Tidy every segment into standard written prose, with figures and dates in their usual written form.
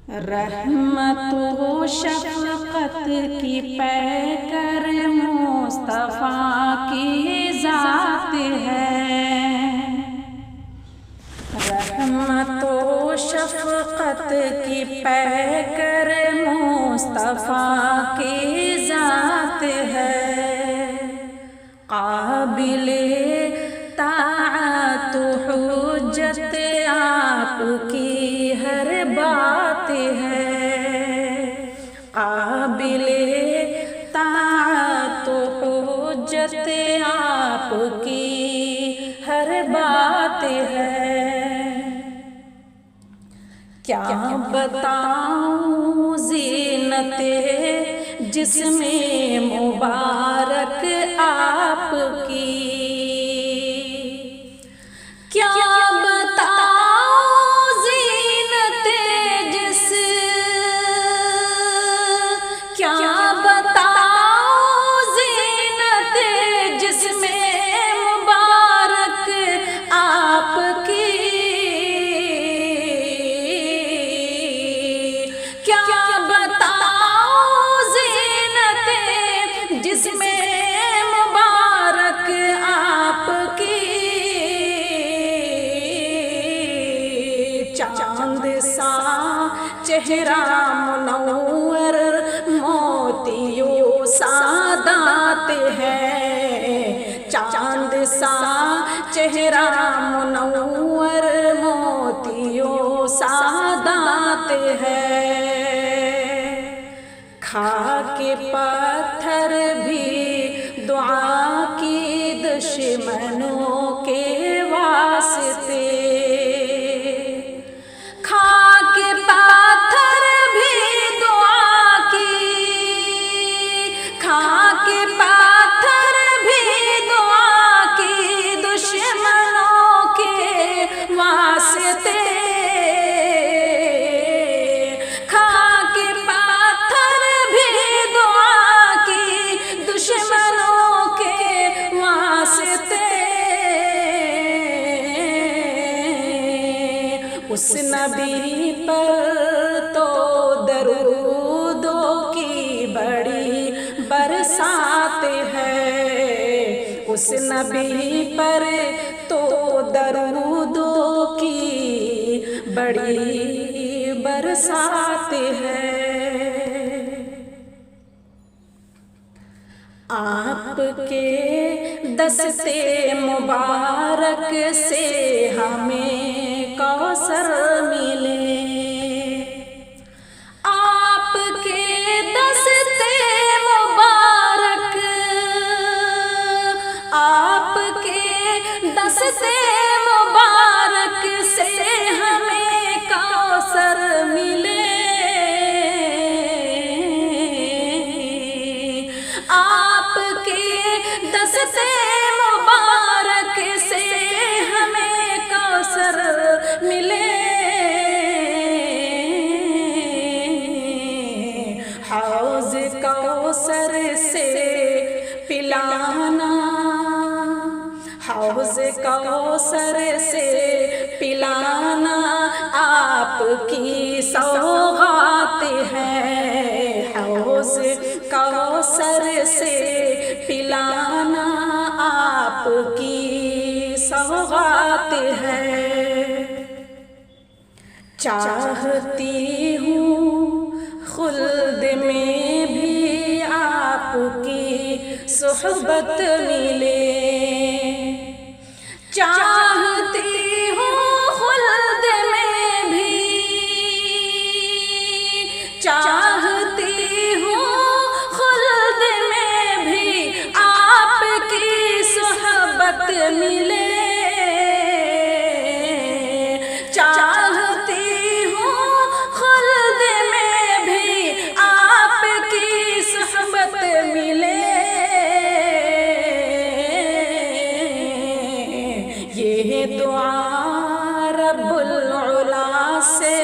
رحمت و شفقت کی پیکر مصطفیٰ کی ذات ہے، رحمت و شفقت کی پیکر مصطفیٰ کی ذات ہے، قابل طاعت و حجت آپ کی ہر بات ہے، قابل طاعت و حجت آپ کی ہر بات ہے۔ کیا بتاؤں زینت جسم مبارک آپ کی، کیا بتاؤں زینت کیا بتاؤں زینت جسم مبارک آپ کی، کیا بتاؤں زینت جسم مبارک آپ کی، چاند سا چہرہ منور موتیوں سادات ہے، چاند سا چہرہ منور موتیوں سادات ہے، خاک پتھر بھی دعا کی دشمنوں کے واسطے، خاک پتھر بھی دعا کی، خاک پتھر بھی دعا کی دشمنوں کے واسطے، خاک پتھر بھی دعا کی دشمنوں کے واسطے، اس نبی پر تو درودوں کی بڑی برسات ہے، اس نبی پر تو درودوں کی بڑی برسات ہے، آپ کے دستے مبارک سے ہمیں کوثر ملے، آپ کے دستے مبارک، آپ کے دستے مبارک سے ہمیں کوثر ملے، آپ کے دستے مبارک سے ہمیں کوثر ملے، حوض کوثر سے پلانا، حوض کوثر سے پلانا آپ کی سوغات ہے، حوض کوثر سے پلانا آپ کی سوغات ہے، چاہتی ہوں خلد میں بھی آپ کی صحبت ملے، چاہتی ہوں خلد میں بھی، چاہتی ہوں خلد میں بھی آپ کی صحبت ملے، چاہتی ہوں خلد میں بھی آپ کی صحبت ملے، یہ دعا رب العلا سے،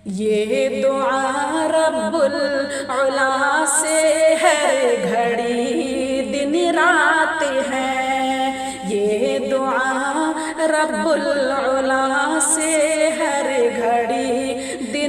یہ دعا رب العلا سے ہر گھڑی دن رات ہے، یہ دعا رب العلا سے ہر گھڑی دن